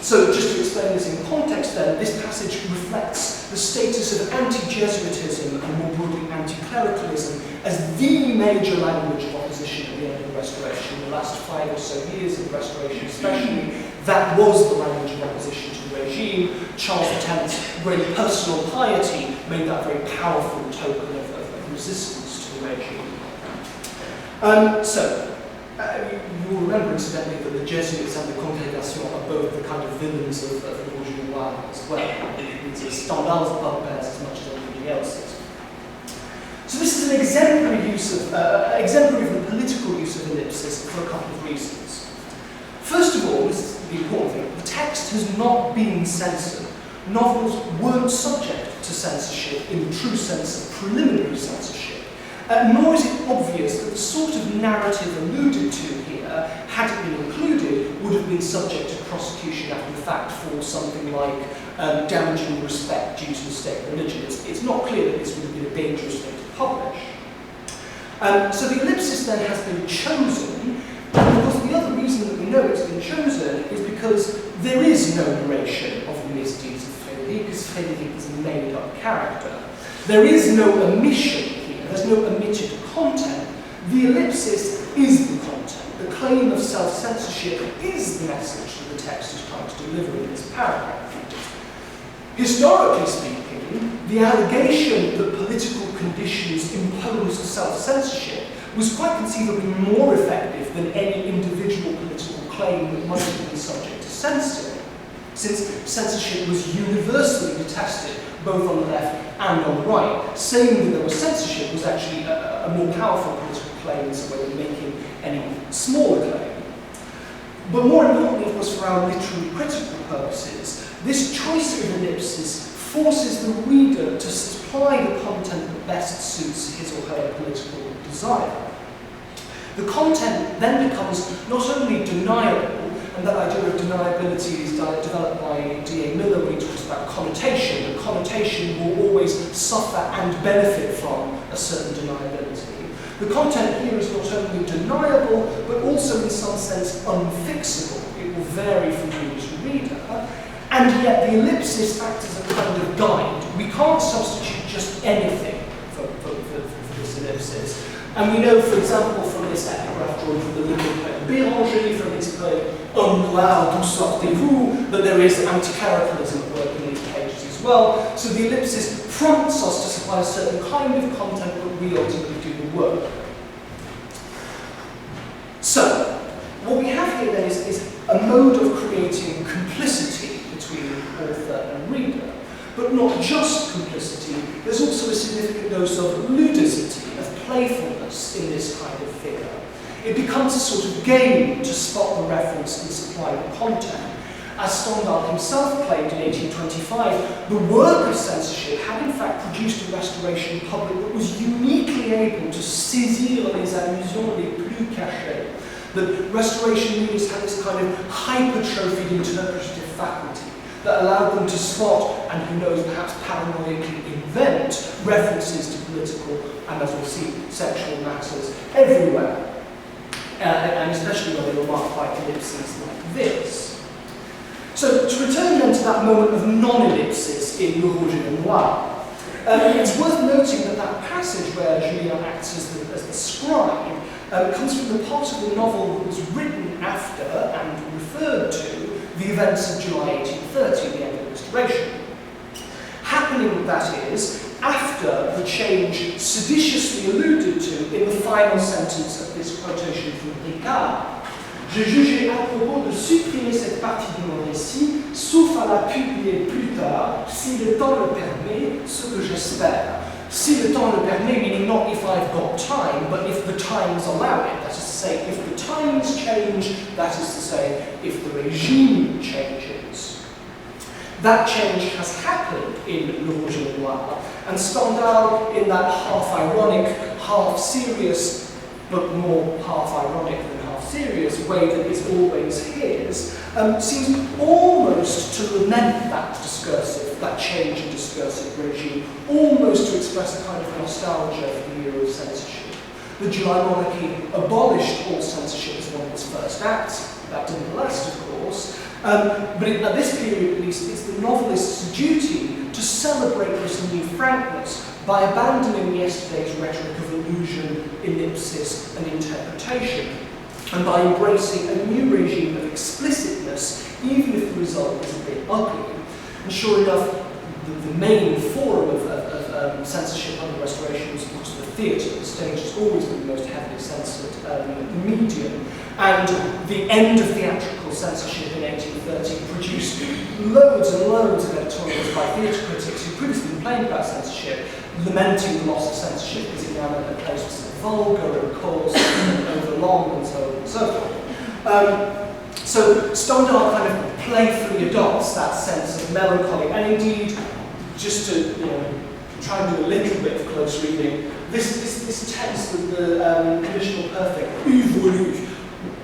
[SPEAKER 1] So just to explain this in context then, this passage reflects the status of anti-Jesuitism and more broadly anti-clericalism as the major language of opposition at the end of the Restoration. In the last 5 or so years of the Restoration especially, that was the language of opposition to the regime. Charles X's great personal piety made that very powerful token of resistance to the regime. You will remember incidentally that the Jesuits and the Congregation are both the kind of villains of the Rouge and noir as well. It's Stendhal's bugbears as much as anything else's. So this is an exemplary exemplary of the political use of ellipsis for a couple of reasons. First of all, this is the important thing, the text has not been censored. Novels weren't subject to censorship in the true sense of preliminary censorship. Nor is it obvious that the sort of narrative alluded to here, had it been included, would have been subject to prosecution after the fact for something like damaging respect due to the state religion. It's not clear that this would have been a dangerous thing to publish. So the ellipsis then has been chosen, and of course the other reason that we know it's been chosen is because there is no narration of the misdeeds of Frédéric, because Frédéric is a made-up character. There is no omission. There's no omitted content. The ellipsis is the content. The claim of self-censorship is the message that the text is trying to deliver in this paragraph. Historically speaking, the allegation that political conditions imposed self-censorship was quite conceivably more effective than any individual political claim that might have been subject to censorship, since censorship was universally detested both on the left and on the right. Saying that there was censorship was actually a more powerful political claim in some way than making any smaller claim. But more importantly, of course, for our literary critical purposes, this choice of ellipses forces the reader to supply the content that best suits his or her political desire. The content then becomes not only deniable, and that idea of deniability is developed by D.A. Miller when he talks about connotation. The connotation will always suffer and benefit from a certain deniability. The content here is not only deniable, but also in some sense unfixable. It will vary from reader to reader. And yet the ellipsis acts as a kind of guide. We can't substitute just anything for this ellipsis. And we know, for example, from this epigraph drawn from the liberal poet Béranger, from his poem Un noir, d'où sortez-vous, that there is anti-clericalism at work in these pages as well. So the ellipsis prompts us to supply a certain kind of content, but we ultimately do the work. So, what we have here then is a mode of creating complicity between author and reader. But not just complicity, there's also a significant dose of ludicity, of playfulness in this kind of figure. It becomes a sort of game to spot the reference and supply the content. As Stendhal himself claimed in 1825, the work of censorship had in fact produced a restoration public that was uniquely able to saisir les allusions les plus cachées. That restoration readers had this kind of hypertrophied interpretative faculty that allowed them to spot, and who knows, perhaps paranoidically invent, references to political and, as we'll see, sexual matters everywhere. And especially when they were marked by ellipses like this. So, to return then to that moment of non-ellipsis in Le Rouge et le Noir, it's worth noting that that passage where Julien acts as the scribe comes from the part of the novel that was written after and referred to the events of July 1830, the end of the Restoration. Happening, that is, after the change seditiously alluded to in the final sentence of this quotation from Ricard. Je jugeais à propos de supprimer cette partie de mon récit, sauf à la publier plus tard, si le temps le permet, ce que j'espère. Si le temps le permet, meaning not if I've got time, but if the times allow it. That is to say, if the times change, that is to say, if the regime changes. That change has happened in Le Rouge et le Noir, and Stendhal, in that half-ironic, half-serious, but more half-ironic than half-serious way that is always his, seems almost to lament that discursive, that change in discursive regime, almost to express a kind of nostalgia for the era of censorship. The July monarchy abolished all censorship as one of its first acts. That didn't last, of course. But at this period, at least, it's the novelist's duty to celebrate this new frankness by abandoning yesterday's rhetoric of illusion, ellipsis, and interpretation, and by embracing a new regime of explicitness, even if the result is a bit ugly. And sure enough, the main forum of censorship under Restoration was, of course, the theatre. The stage has always been the most heavily censored medium. And the end of theatrical censorship in 1830 produced loads and loads of editorials by theatre critics who previously complained about censorship, lamenting the loss of censorship because it now meant that plays were so vulgar and coarse and overlong and so on and so forth. So Stendhal kind of playfully adopts that sense of melancholy, and indeed, just to try and do a little bit of close reading, this tense, the conditional perfect, voulu,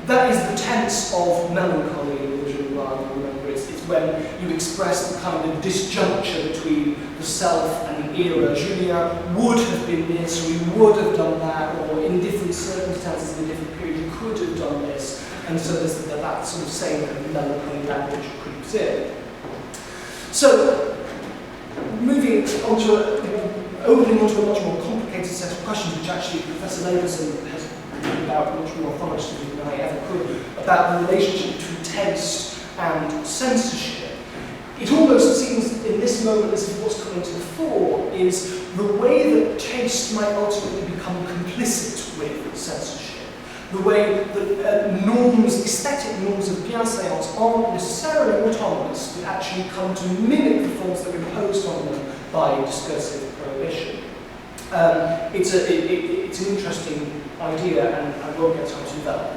[SPEAKER 1] that is the tense of melancholy in the July. Remember, it's when you express the kind of disjuncture between the self and the era. Julien would have been this, or he would have done that, or in different circumstances, in a different period, he could have done this. And so there's that sort of same kind of melancholy language creeps in. So, moving on to opening onto a much more complicated set of questions, which actually Professor Leverson has written about much more authoritatively than I ever could, about the relationship between taste and censorship. It almost seems in this moment as if what's coming to the fore is the way that taste might ultimately become complicit with censorship. The way that norms, aesthetic norms of bienséance aren't necessarily autonomous, but actually come to mimic the forms that are imposed on them by discursive It's an interesting idea, and I won't get time to develop.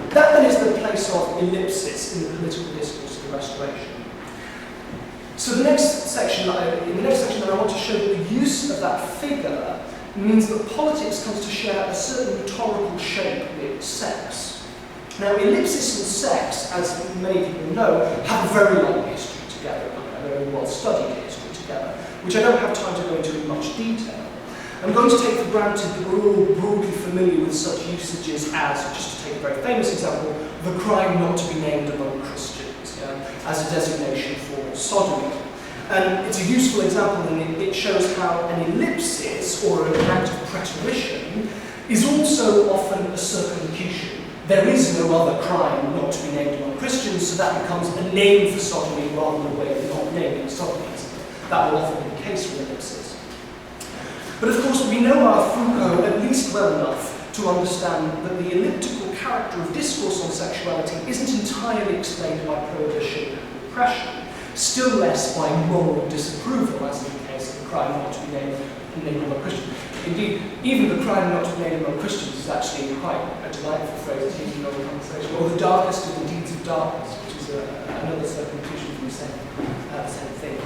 [SPEAKER 1] That then is the place of ellipsis in the political discourse of the Restoration. So in the next section that I want to show that the use of that figure means that politics comes to share a certain rhetorical shape with sex. Now, ellipsis and sex, as many people know, have a very long history together, a very well-studied history together, which I don't have time to go into in much detail. I'm going to take for granted that we're all broadly familiar with such usages as, just to take a very famous example, the crime not to be named among Christians, as a designation for sodomy. And it's a useful example, and it shows how an ellipsis, or an act of preterition, is also often a circumlocution. There is no other crime not to be named among Christians, so that becomes a name for sodomy rather than a way of not naming sodomy. That will often be the case with ellipsis. But of course, we know our Foucault at least well enough to understand that the elliptical character of discourse on sexuality isn't entirely explained by prohibition and repression, still less by moral disapproval, as in the case of the crime not to be named among Christians. Indeed, even the crime not to be named among Christians is actually quite a delightful phrase to use in another conversation, or the darkest of the deeds of darkness, which is another circumlocution from the same thing.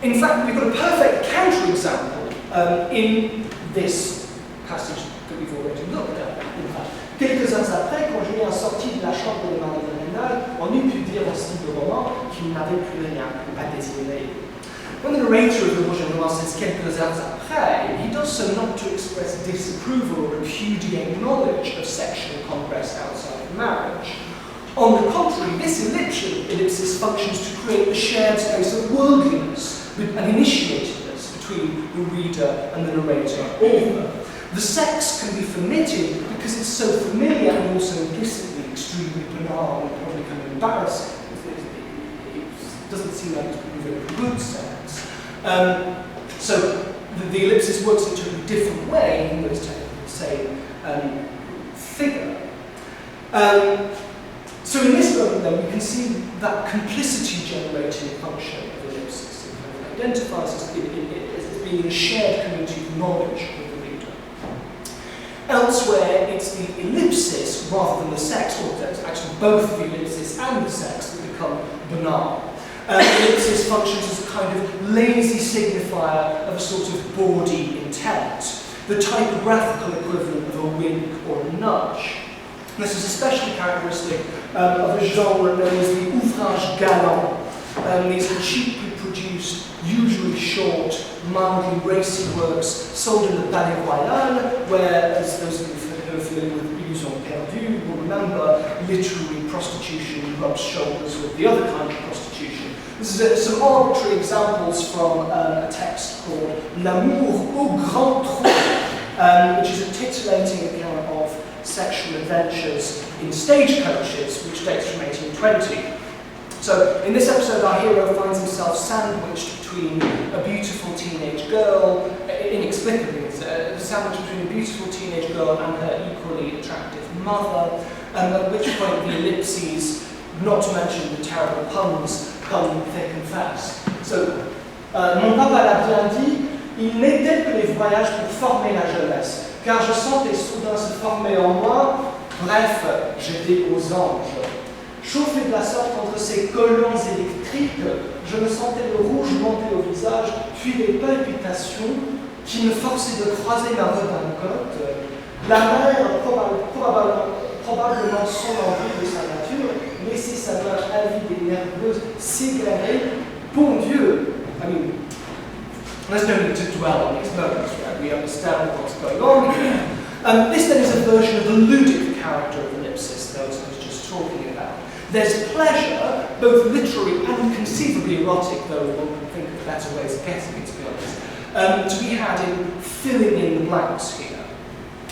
[SPEAKER 1] In fact, we've got a perfect counterexample in this passage that we've already looked at. In fact, quelques heures après, quand Julien sortit de la chambre de Marie de Rênal, on eût pu dire dans ce type de roman qu'il n'avait plus rien à désirer. When the narrator of the Rouge and Noir says quelques heures après, he does so not to express disapproval or repudiate knowledge of sexual congress outside of marriage. On the contrary, this ellipsis functions to create a shared space of worldliness and initiatedness between the reader and the narrator author. The sex can be permitted because it's so familiar and also implicitly extremely banal and probably kind of embarrassing. It doesn't seem like it's really very good sex. So the ellipsis works into a different way, even though it's technically the same figure. So in this moment then, we can see that complicity-generating function of ellipsis. It kind of identifies as being a shared community of knowledge with the reader. Elsewhere, it's the ellipsis rather than the sex, or actually both the ellipsis and the sex that become banal. Ellipsis functions as a kind of lazy signifier of a sort of bawdy intent, the typographical equivalent of a wink or a nudge. This is especially characteristic of a genre known as the ouvrage galant. These are cheaply produced, usually short, mildly racy works sold in the Palais Royal, where, as those of you who are familiar with Illusion Perdue will remember, literary prostitution rubs shoulders with the other kind of prostitution. This is some arbitrary examples from a text called L'amour au grand trot, which is a titillating account of sexual adventures in stagecoaches, which dates from 1820. So, in this episode, our hero finds himself sandwiched between a beautiful teenage girl, inexplicably, sandwiched between a beautiful teenage girl and her equally attractive mother, at which point the ellipses, not to mention the terrible puns, come thick and fast. So, mon papa l'a bien dit, il n'était que les voyages pour former la jeunesse, car je sentais soudain se former en moi, bref, j'étais aux anges. Chauffé de la sorte entre ces collants électriques, je me sentais le rouge monter au visage, puis les palpitations qui me forçaient de croiser ma redingote. La mère, probablement son envie de sa nature, laissait sa main avide et nerveuse s'égarer. Bon Dieu! I mean, there's no need to dwell on these moments, right? We understand what's going on here. This then is a version of the ludic character of ellipsis that I was just talking about. There's pleasure, both literary and conceivably erotic, though one can think of better ways of getting it, to be honest, to be had in filling in the blanks here.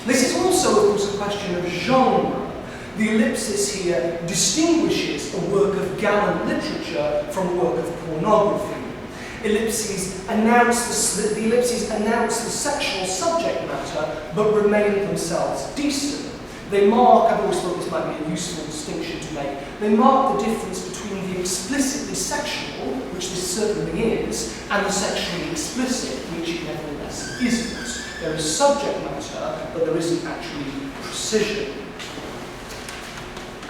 [SPEAKER 1] This is also, of course, a question of genre. The ellipsis here distinguishes a work of gallant literature from a work of pornography. The ellipses announce the sexual subject matter, but remain themselves decent. They mark, I've always thought this might be a useful distinction to make, they mark the difference between between the explicitly sexual, which this certainly is, and the sexually explicit, which it nevertheless isn't. There is subject matter, but there isn't actually precision.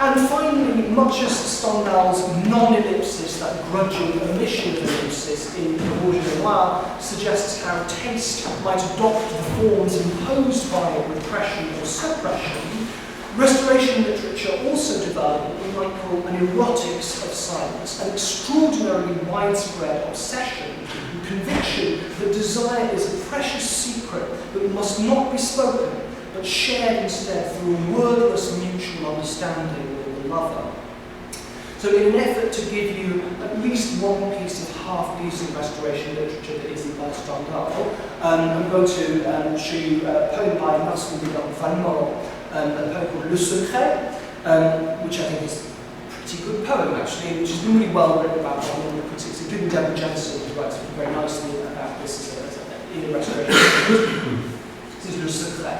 [SPEAKER 1] And finally, much as Stendhal's non-ellipsis, that grudging omission of ellipsis in Rouge and Noir, suggests how taste might adopt the forms imposed by repression or suppression, Restoration literature also developed what we might call an erotics of silence, an extraordinarily widespread obsession and conviction that desire is a precious secret that must not be spoken, but shared instead through a wordless mutual understanding with the lover. So in an effort to give you at least one piece of half-decent restoration literature that isn't by Stendhal, I'm going to show you a poem by Marcel Van Moll, a poem called Le Secret, which I think is a pretty good poem actually, which has been really well written about by all the critics, including Deborah Jensen, who writes very nicely about this in a restoration. This is Le Secret.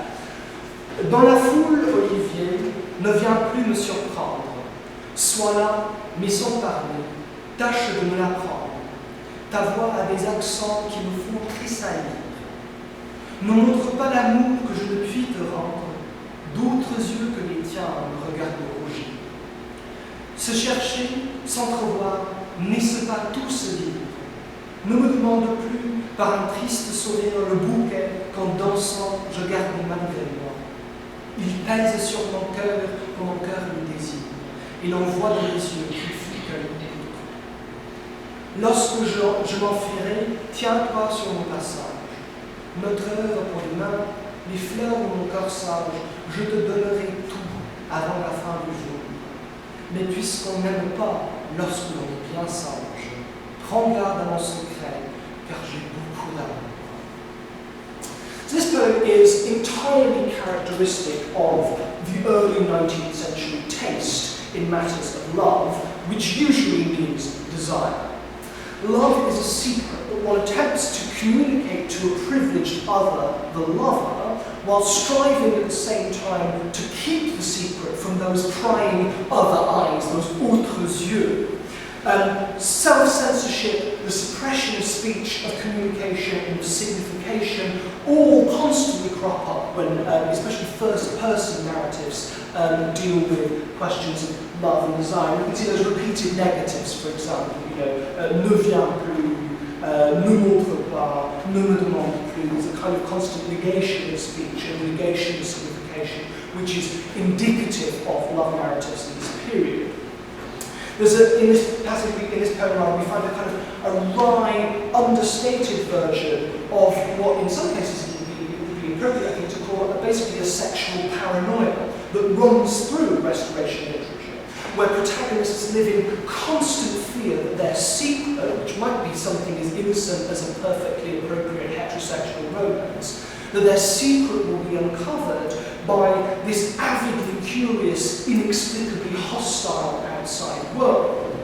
[SPEAKER 1] Dans la foule, Olivier ne vient plus me surprendre. Sois là, mais sans parler, tâche de me l'apprendre. Ta voix a des accents qui me font tressaillir. Ne montre pas l'amour que je ne puis te rendre, d'autres yeux que les tiens me regardent rougir. Se chercher, s'entrevoir, n'est-ce pas tout se dire? Ne me demande plus, par un triste sourire, le bouquet qu'en dansant je garde malgré moi. Il pèse sur mon cœur le désir. Et l'on voit dans les yeux plus fut que le dégoût. Lorsque je m'enfuirai, tiens-toi sur mon passage. Notre œuvre pour demain, les fleurs de mon corsage, je te donnerai tout avant la fin du jour. Mais puisqu'on n'aime pas lorsque l'on est bien sage, prends garde à mon secret, car j'ai beaucoup d'amour. This poem is entirely characteristic of the early 19th century taste in matters of love, which usually means desire. Love is a secret that one attempts to communicate to a privileged other, the lover, while striving at the same time to keep the secret from those prying other eyes, those autres yeux. Self-censorship, the suppression of speech, of communication, and of signification, all constantly crop up when, especially first-person narratives, deal with questions of love and desire. You can see those repeated negatives, for example, ne viens plus, ne montre pas, ne me demande plus. There's a kind of constant negation of speech and negation of signification, which is indicative of love narratives in this period. There's in this passage, in this poem, we find a kind of a wry, understated version of what, in some cases, would be appropriate, I think, to call basically a sexual paranoia that runs through Restoration literature, where protagonists live in constant fear that their secret, which might be something as innocent as a perfectly appropriate heterosexual romance, that their secret will be uncovered by this avidly curious, inexplicably hostile outside world.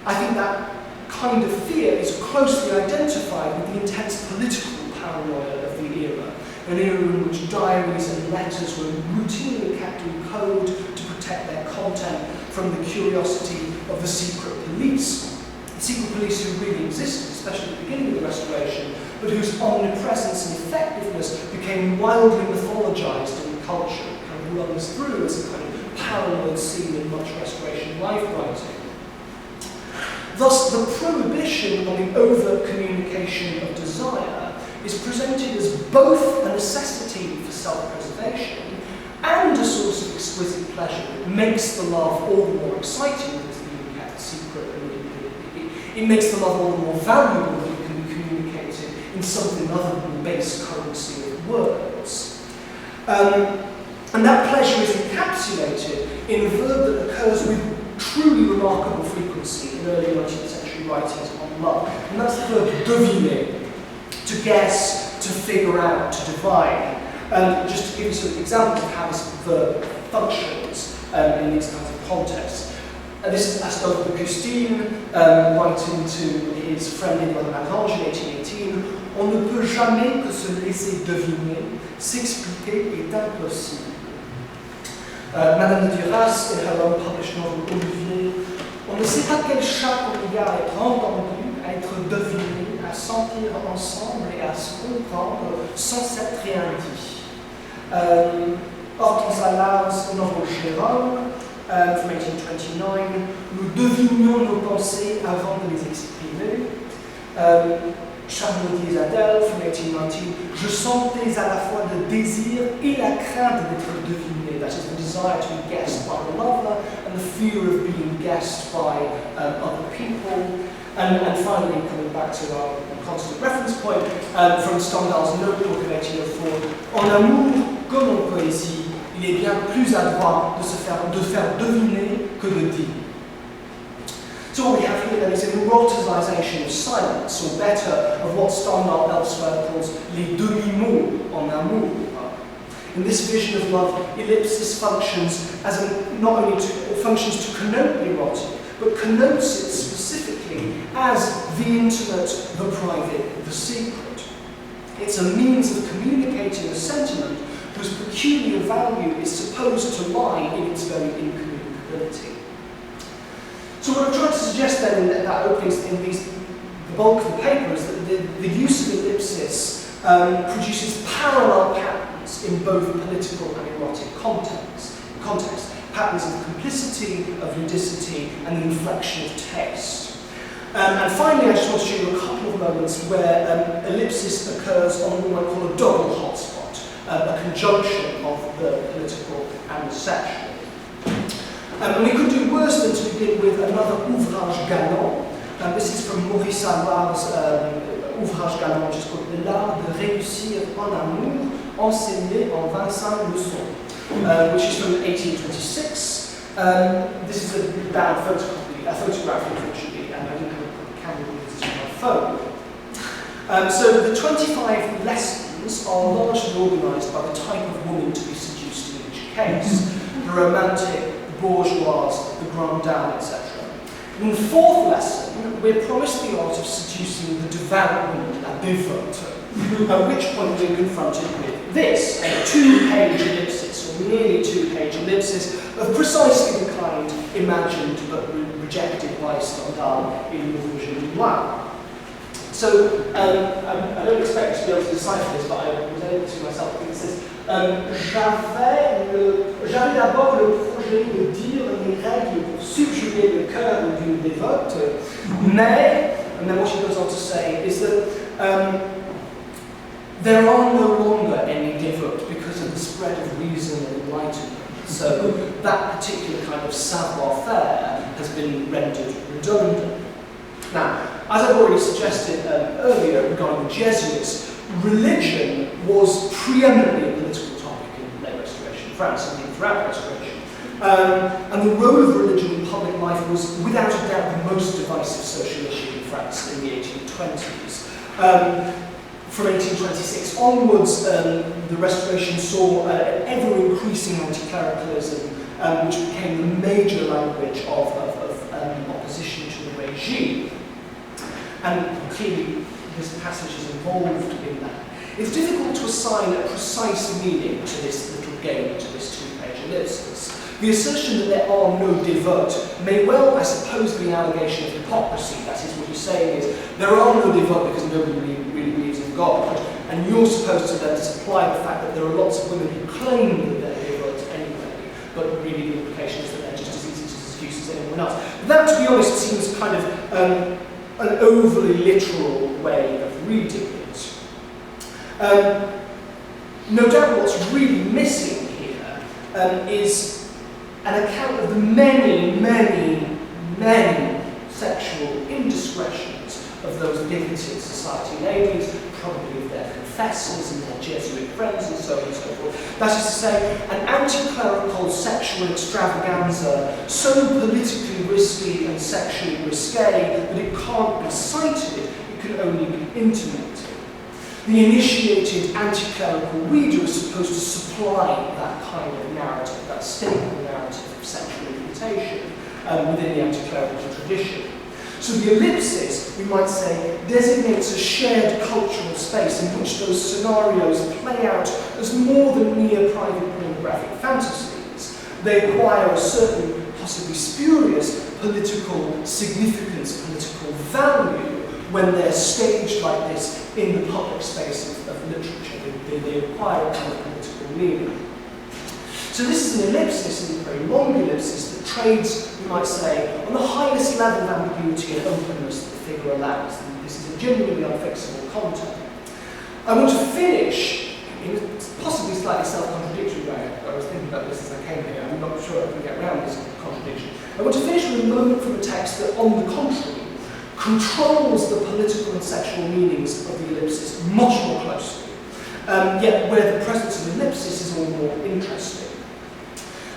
[SPEAKER 1] I think that kind of fear is closely identified with the intense political paranoia of the era, an era in which diaries and letters were routinely kept in code to protect their content from the curiosity of the secret police. The secret police who really existed, especially at the beginning of the Restoration, but whose omnipresence and effectiveness became wildly mythologized in the culture. It kind of runs through as a kind of parallel scene in much Restoration life writing. Thus, the prohibition on the overt communication of desire is presented as both a necessity for self-preservation and a source of exquisite pleasure. It makes the love all the more exciting because you kept the secret, and it makes the love all the more valuable that it can be communicated in something other than the base currency of words. And that pleasure is encapsulated in a verb that occurs with truly remarkable frequency in early 19th century writings on love. And that's the verb deviner, to guess, to figure out, to divine. Just to give you some examples of how this verb functions in these kinds of contexts. This is Astolphe de Custine, writing to his friend Edouard Lagrange in 1818, on ne peut jamais que se laisser deviner, s'expliquer est impossible. Madame de Duras, in her own published novel Olivier, On ne sait pas quel chant on y a à être entendu, à être deviné, à sentir ensemble et à se comprendre sans s'être rien dit. Hortense Novel Jérôme, from 1829, nous devinions nos pensées avant de les exprimer. Charles Adèle, from 1819, je sentais à la fois le désir et la crainte d'être deviné, that is, the desire to be guessed by the lover and the fear of being guessed by other people. And finally, coming back to our constant reference point, from Stendhal's notebook of 1804, en amour comme en poésie, il est bien plus adroit de faire deviner que de dire. So what we have here then is an eroticization of silence, or better, of what Stendhal elsewhere calls les demi-mots en amour. In this vision of love, ellipsis functions as not only functions to connote the erotic, but connotes it specifically as the intimate, the private, the secret. It's a means of communicating a sentiment whose peculiar value is supposed to lie in its very incommunicability. So what I've tried to suggest then in that opening, the bulk of the paper, is that the use of ellipsis produces parallel patterns in both political and erotic contexts. Patterns of complicity, of ludicity, and the inflection of taste. And finally, I just want to show you a couple of moments where ellipsis occurs on what I call a double hotspot, a conjunction of the political and the sexual. And we could do worse than to begin with another ouvrage galant. This is from Maurice Alvar's ouvrage galant, which is called L'art de réussir en amour, enseigné en 25 leçons, which is from 1826. This is a bad photograph, unfortunately, and I didn't have a camera with this on my phone. So the 25 lessons are largely organised by the type of woman to be seduced in each case. The romantic, bourgeoise, the grande dame, etc. In the fourth lesson, we're promised the art of seducing the devout woman, la dévote, at which point we're confronted with this, a 2-page ellipsis, or nearly 2-page ellipsis, of precisely the kind imagined but rejected by Stendhal in Rouge and noir. So, I don't expect to be able to decipher this, but I was able to myself. It says, j'avais d'abord le projet de dire les règles pour subjuguer le cœur d'une dévote, mais, and then what she goes on to say is that there are no longer any devote because of the spread of reason and enlightenment. So that particular kind of savoir-faire has been rendered redundant. Now, as I've already suggested earlier regarding the Jesuits, religion was preeminently a political topic in late Restoration France, and throughout Restoration. And the role of religion in public life was, without a doubt, the most divisive social issue in France in the 1820s. From 1826 onwards, the Restoration saw an ever-increasing anti-clericalism, which became the major language of opposition to the regime. And clearly, this passage is involved in that. It's difficult to assign a precise meaning to this little game, to this 2-page ellipsis. The assertion that there are no devote may well, I suppose, be an allegation of hypocrisy. That is, what you're saying is, there are no devote because nobody really believes in God. And you're supposed to then supply the fact that there are lots of women who claim that they're devout anyway, but really the implication is that they're just as easy to seduce as anyone else. But that, to be honest, seems kind of an overly literal way of reading it. No doubt what's really missing here is an account of the many sexual indiscretions of those bigoted society ladies, probably of their confessors and their Jesuit friends and so on and so forth. That is to say, an anti-clerical sexual extravaganza so politically risky and sexually risque that it can't be cited, it can only be intimated. The initiated anti-clerical reader is supposed to supply that kind of narrative, that stable narrative of sexual imputation within the anti-clerical tradition. So the ellipsis, we might say, designates a shared cultural space in which those scenarios play out as more than mere private pornographic fantasies. They acquire a certain, possibly spurious, political significance, political value, when they're staged like this in the public space of literature. They acquire a kind of political meaning. So this is an ellipsis, and a very long ellipsis, that trades, you might say, on the highest level of ambiguity and openness that the figure allows. And this is a genuinely unfixable content. I want to finish in a possibly slightly self-contradictory way. I was thinking about this as I came here. I'm not sure I can get around this contradiction. I want to finish with a moment from a text that, on the contrary, controls the political and sexual meanings of the ellipsis much more closely, yet where the presence of ellipsis is all more interesting.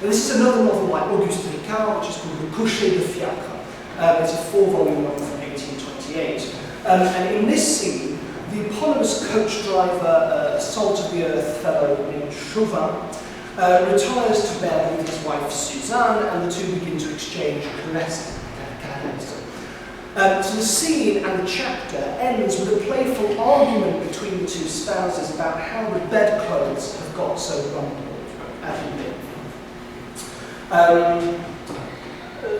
[SPEAKER 1] And this is another novel by Auguste Ricard, which is called Le Cocher de Fiacre. It's a 4-volume novel from 1828. And in this scene, the eponymous coach driver, salt of the earth fellow named Chauvin, retires to bed with his wife Suzanne, and the two begin to exchange caresses. So the scene and the chapter ends with a playful argument between the two spouses about how the bedclothes have got so rumpled at the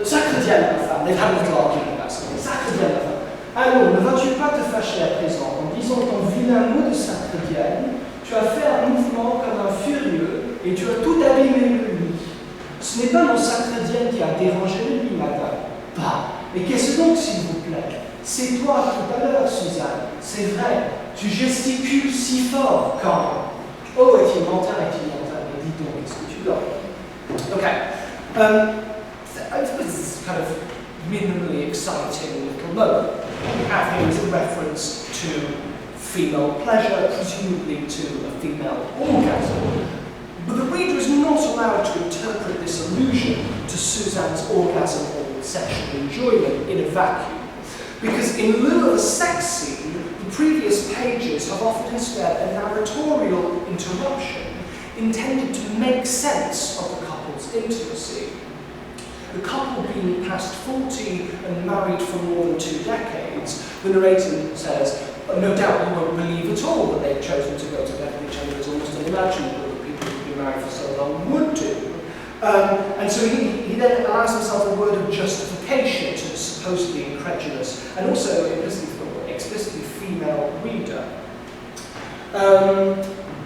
[SPEAKER 1] Sacre Diane, ma femme, they've had a little argument about something. Sacre Diane, ma femme. Alors, ne vas-tu pas te fâcher à présent en disant ton vilain mot de Sacre Diane? Tu as fait un mouvement comme un furieux et tu as tout abîmé le lit. Ce n'est pas mon Sacre Diane qui a dérangé le lit, madame. Bah, et qu'est-ce donc, s'il vous plaît? C'est toi tout à l'heure, Suzanne. C'est vrai, tu gesticules si fort quand. Oh, est-il menteur, mais dis donc, est-ce que tu dors? Okay. I suppose this is kind of minimally exciting little moment. What we have here is a reference to female pleasure, presumably to a female orgasm. But the reader is not allowed to interpret this allusion to Suzanne's orgasm or sexual enjoyment in a vacuum. Because in lieu of a sex scene, the previous pages have offered instead a narratorial interruption intended to make sense of the couple's intimacy. The couple being past 40 and married for more than 2 decades, the narrator says, no doubt you won't believe at all that they've chosen to go to bed with each other. It's almost unimaginable that people who've been married for so long would do. And so he then allows himself a word of justification to the supposedly incredulous and also explicitly female reader.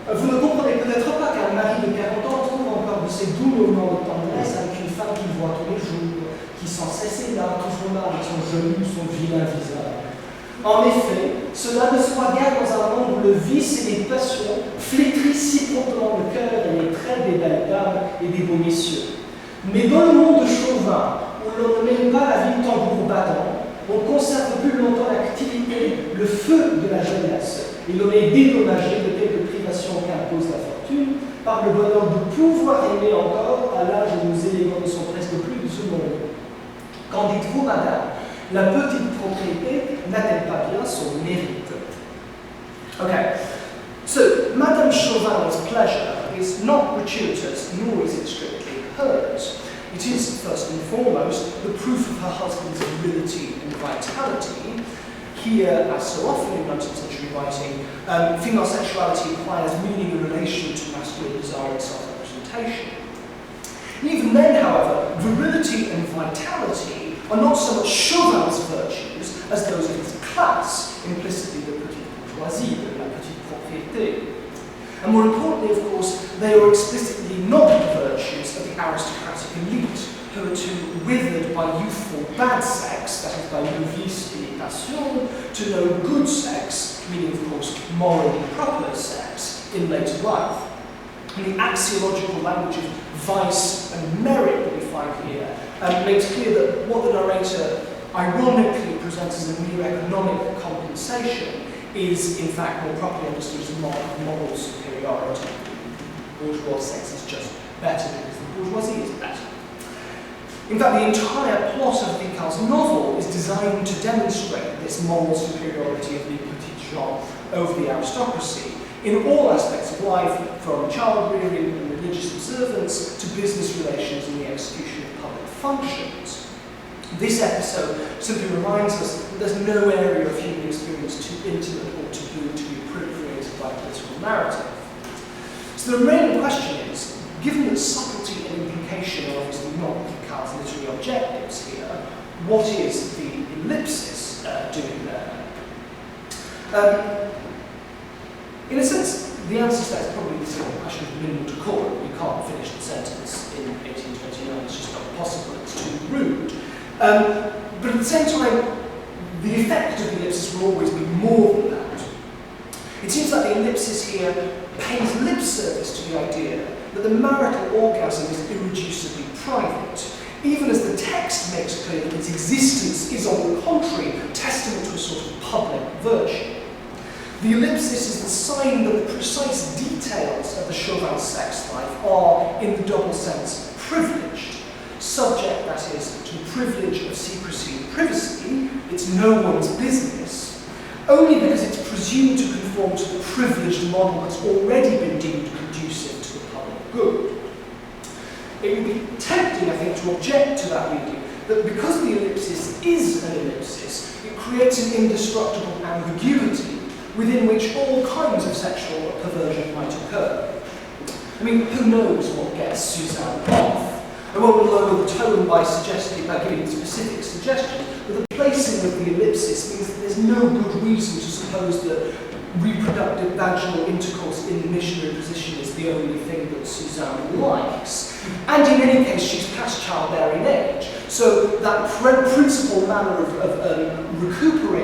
[SPEAKER 1] Vous ne comprenez peut-être pas qu'un mari de 40 ans trouve encore de ces doux moments de tendresse avec une femme qu'il voit tous les jours, qui sans cesse est là, toujours là, avec son joli, son vilain visage. En effet, cela ne soit guère dans un monde où le vice et les passions flétrissent si promptement le cœur et les traits des belles dames et des beaux messieurs. Mais dans le monde de Chauvin, où l'on ne mène pas la vie de tambour battant, on conserve plus longtemps l'activité, le feu de la jeunesse, et l'on est dédommagé de quelques privations qu'impose la fortune par le bonheur de pouvoir aimer encore à l'âge où nos éléments ne sont presque plus de ce monde. Qu'en dites-vous, madame? La petite propriété n'a-t-elle pas bien son mérite? Okay, so Madame Chauvin's pleasure is not gratuitous, nor is it strictly hers. It is, first and foremost, the proof of her husband's ability and vitality. Here, as so often in 19th century writing, female sexuality acquires meaning in relation to masculine desire and self-representation. Even then, however, virility and vitality are not so much Chauvin's virtues as those of his class, implicitly the petite bourgeoisie, la petite propriété. And more importantly, of course, they are explicitly not the virtues of the aristocratic elite, who are too withered by youthful bad sex, that is by le vice et passion, to know good sex, meaning of course morally proper sex, in later life. And the axiological language of vice and merit that we find here makes clear that what the narrator ironically presents as a mere economic compensation is in fact more properly understood as a mark of moral superiority. Bourgeois sex is just better because the bourgeoisie is better. In fact, the entire plot of Ricard's novel is designed to demonstrate this moral superiority of the petit gens over the aristocracy in all aspects of life, from child rearing and religious observance to business relations and the execution of public functions. This episode simply reminds us that there's no area of human experience too intimate or taboo to be appropriated by political narrative. So the remaining question is, given that subtlety and implication are obviously not Ricard's literary objectives here, what is the ellipsis doing there? In a sense, the answer to that is probably the simple question of minimal decorum. You can't finish the sentence in 1829, it's just not possible, it's too rude. But at the same time, the effect of the ellipsis will always be more than that. It seems like the ellipsis here pays lip service to the idea that the marital orgasm is irreducibly private, even as the text makes clear that its existence is, on the contrary, testament to a sort of public virtue. The ellipsis is the sign that the precise details of the Chauvin's sex life are, in the double sense, privileged. Subject, that is, to the privilege of secrecy and privacy, it's no one's business, only because it's presumed to conform to the privileged model that's already been deemed conducive to the public good. It would be tempting, I think, to object to that reading, that because the ellipsis is an ellipsis, it creates an indestructible ambiguity within which all kinds of sexual perversion might occur. I mean, who knows what gets Suzanne off? I won't lower the tone by giving specific suggestions, but the placing of the ellipsis means that there's no good reason to suppose that reproductive vaginal intercourse in the missionary position is the only thing that Suzanne likes. And in any case, she's past childbearing age, so that principal manner of recuperating